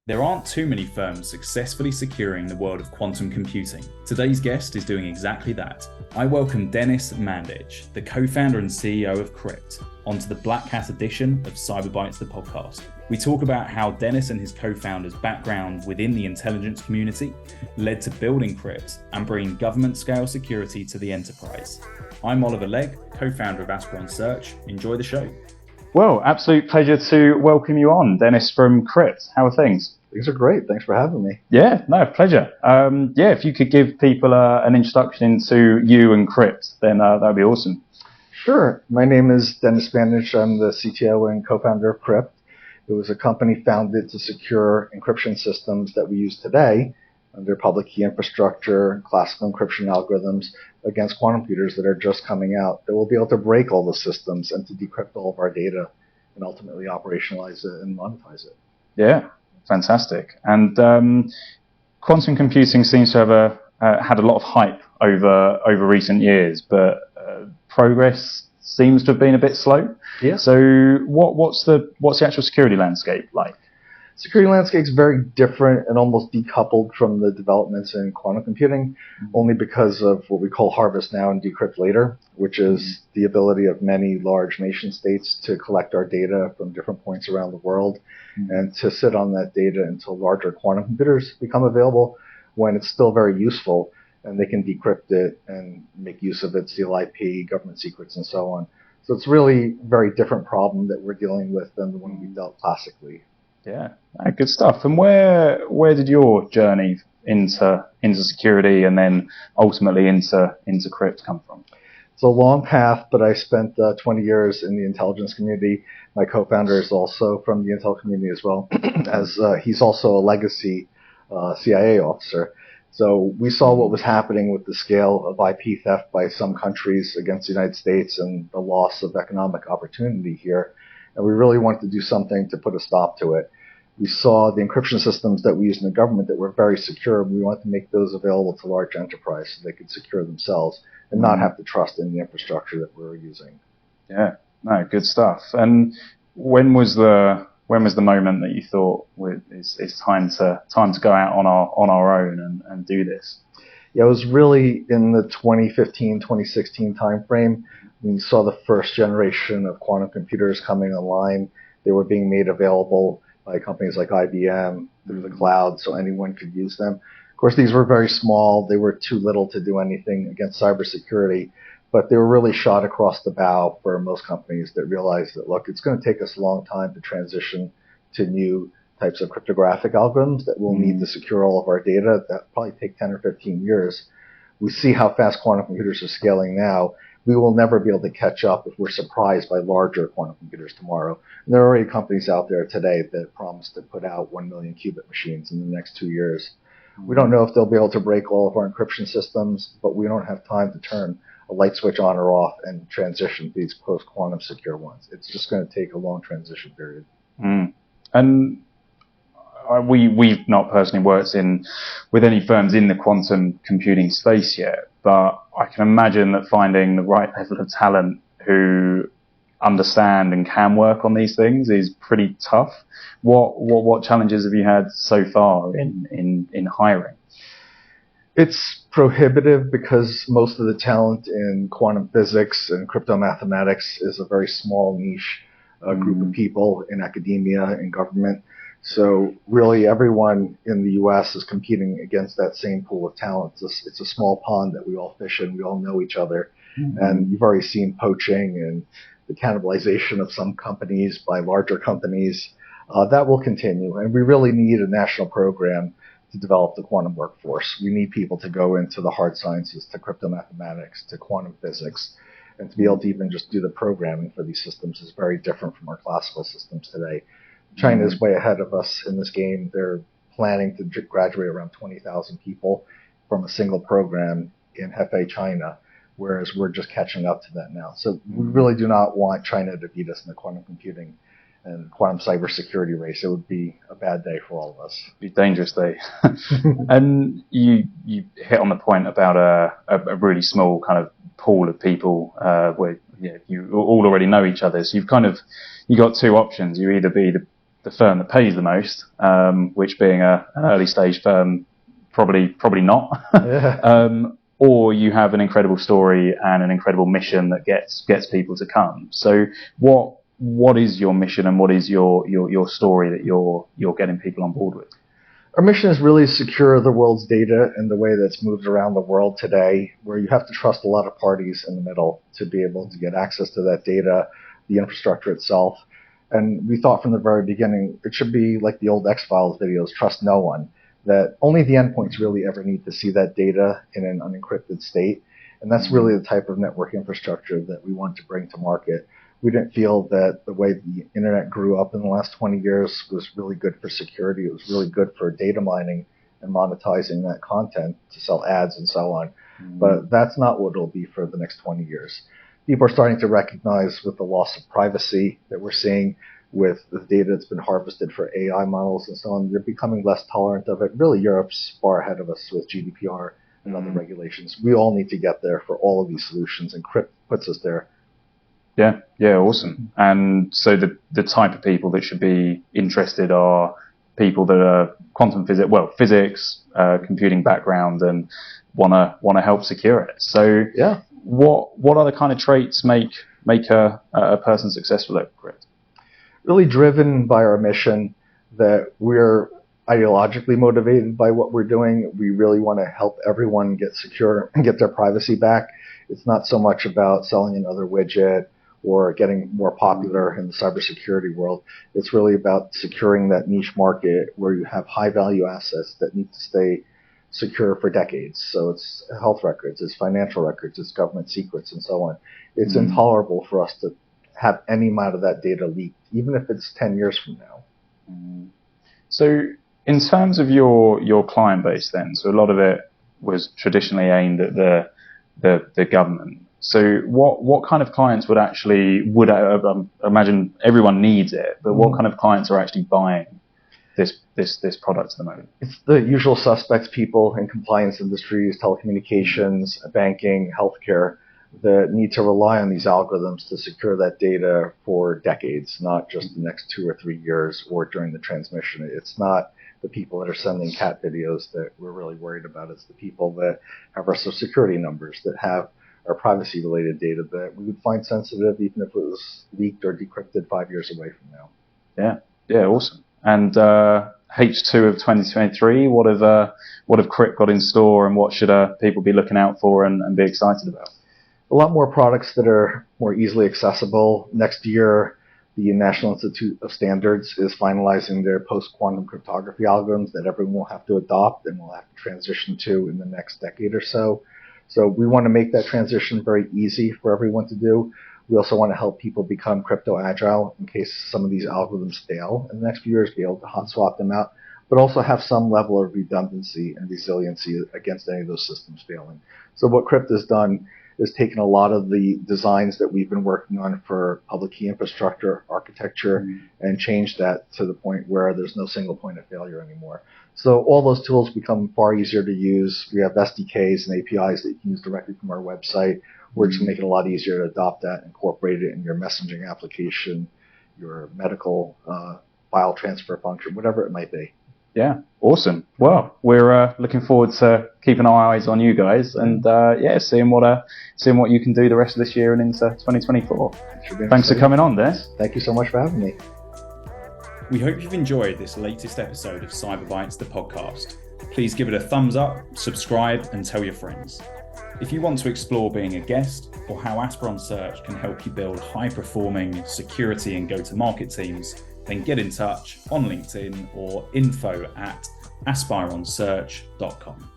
There aren't too many firms successfully securing the world of quantum computing. Today's guest is doing exactly that. I welcome Denis Mandich, the co-founder and CEO of Qrypt, onto the BlackHat Edition of Cyberbytes, the podcast. We talk about how Denis and his co-founders' background within the intelligence community led to building Qrypt and bringing government-scale security to the enterprise. I'm Oliver Legg, co-founder of Aspiron Search. Enjoy the show. Well, absolute pleasure to welcome you on, Denis from Qrypt. How are things? Things are great. Thanks for having me. Yeah, no, pleasure. If you could give people an introduction into you and Qrypt, then that would be awesome. Sure. My name is Denis Mandich. I'm the CTO and co-founder of Qrypt. It was a company founded to secure encryption systems that we use today under public key infrastructure, classical encryption algorithms against quantum computers that are just coming out that will be able to break all the systems and to decrypt all of our data and ultimately operationalize it and monetize it. Yeah. Fantastic. And quantum computing seems to have had a lot of hype over recent years, but progress seems to have been a bit slow. Yeah. So what's the actual security landscape like? Security landscape is very different and almost decoupled from the developments in quantum computing, only because of what we call harvest now and decrypt later, which is the ability of many large nation states to collect our data from different points around the world and to sit on that data until larger quantum computers become available when it's still very useful and they can decrypt it and make use of it, steal IP, government secrets, and so on. So it's really a very different problem that we're dealing with than the one we dealt classically. Yeah, good stuff. And where did your journey into security and then ultimately into Qrypt come from? It's a long path, but I spent 20 years in the intelligence community. My co-founder is also from the intel community as well, as he's also a legacy CIA officer. So we saw what was happening with the scale of IP theft by some countries against the United States and the loss of economic opportunity here. And we really wanted to do something to put a stop to it. We saw the encryption systems that we use in the government that were very secure. We wanted to make those available to large enterprise so they could secure themselves and not have to trust in the infrastructure that we were using. Yeah, no, good stuff. And when was the moment that you thought it's time to go out on our own and do this? Yeah, it was really in the 2015, 2016 timeframe. We saw the first generation of quantum computers coming online. They were being made available by companies like IBM through the cloud, so anyone could use them. Of course, these were very small. They were too little to do anything against cybersecurity, but they were really shot across the bow for most companies that realized that, look, it's going to take us a long time to transition to new types of cryptographic algorithms that we'll need to secure all of our data. That'll probably take 10 or 15 years. We see how fast quantum computers are scaling now. We will never be able to catch up if we're surprised by larger quantum computers tomorrow. And there are already companies out there today that promise to put out 1 million qubit machines in the next 2 years. We don't know if they'll be able to break all of our encryption systems, but we don't have time to turn a light switch on or off and transition to these post-quantum secure ones. It's just going to take a long transition period. And we've not personally worked with any firms in the quantum computing space yet, but I can imagine that finding the right level of talent who understand and can work on these things is pretty tough. What challenges have you had so far in hiring? It's prohibitive because most of the talent in quantum physics and cryptomathematics is a very small niche group of people in academia and government. So really everyone in the U.S. is competing against that same pool of talent. It's a small pond that we all fish in. We all know each other. And you've already seen poaching and the cannibalization of some companies by larger companies. That will continue. And we really need a national program to develop the quantum workforce. We need people to go into the hard sciences, to cryptomathematics, to quantum physics. And to be able to even just do the programming for these systems is very different from our classical systems today. China is way ahead of us in this game. They're planning to graduate around 20,000 people from a single program in Hefei, China, whereas we're just catching up to that now. So we really do not want China to beat us in the quantum computing and quantum cybersecurity race. It would be a bad day for all of us. It'd be a dangerous day. And you hit on the point about a really small kind of pool of people where you all already know each other. So you got two options. You either be the firm that pays the most, which being an early stage firm, probably not. Yeah. Or you have an incredible story and an incredible mission that gets people to come. So what is your mission and what is your story that you're getting people on board with? Our mission is really to secure the world's data in the way that's moved around the world today, where you have to trust a lot of parties in the middle to be able to get access to that data, the infrastructure itself. And we thought from the very beginning, it should be like the old X-Files videos, trust no one, that only the endpoints really ever need to see that data in an unencrypted state. And that's really the type of network infrastructure that we want to bring to market. We didn't feel that the way the internet grew up in the last 20 years was really good for security. It was really good for data mining and monetizing that content to sell ads and so on. But that's not what it'll be for the next 20 years. People are starting to recognize with the loss of privacy that we're seeing with the data that's been harvested for AI models and so on, they're becoming less tolerant of it. Really, Europe's far ahead of us with GDPR and other regulations. We all need to get there for all of these solutions, and Qrypt puts us there. Yeah, awesome. And so the type of people that should be interested are people that are physics, computing background, and wanna help secure it. So yeah, what other kind of traits make a person successful at Qrypt? Really driven by our mission, that we're ideologically motivated by what we're doing. We really want to help everyone get secure and get their privacy back. It's not so much about selling another widget or getting more popular in the cybersecurity world. It's really about securing that niche market where you have high value assets that need to stay secure for decades. So it's health records, it's financial records, it's government secrets, and so on. It's intolerable for us to have any amount of that data leaked, even if it's 10 years from now. So in terms of your client base then, so a lot of it was traditionally aimed at the government. So what kind of clients would imagine everyone needs it, but what kind of clients are actually buying this product at the moment? It's the usual suspects, people in compliance industries, telecommunications, banking, healthcare, that need to rely on these algorithms to secure that data for decades, not just the next 2 or 3 years or during the transmission. It's not the people that are sending cat videos that we're really worried about. It's the people that have our social security numbers, that have our privacy-related data that we would find sensitive even if it was leaked or decrypted 5 years away from now. Yeah, awesome. And H2 of 2023, what have Qrypt got in store, and what should people be looking out for and be excited about? A lot more products that are more easily accessible. Next year, the National Institute of Standards is finalizing their post-quantum cryptography algorithms that everyone will have to adopt and will have to transition to in the next decade or so. So we want to make that transition very easy for everyone to do. We also want to help people become crypto agile in case some of these algorithms fail in the next few years, be able to hot swap them out, but also have some level of redundancy and resiliency against any of those systems failing. So what Qrypt has done is taken a lot of the designs that we've been working on for public key infrastructure architecture and changed that to the point where there's no single point of failure anymore. So all those tools become far easier to use. We have SDKs and APIs that you can use directly from our website. We're just going to make it a lot easier to adopt that, incorporate it in your messaging application, your medical file transfer function, whatever it might be. Yeah, awesome. Well, we're looking forward to keeping our eyes on you guys and seeing what you can do the rest of this year and into 2024. Thanks for coming on, Des. Thank you so much for having me. We hope you've enjoyed this latest episode of Cyberbytes, the podcast. Please give it a thumbs up, subscribe, and tell your friends. If you want to explore being a guest or how Aspiron Search can help you build high-performing security and go-to-market teams, then get in touch on LinkedIn or info@aspironsearch.com.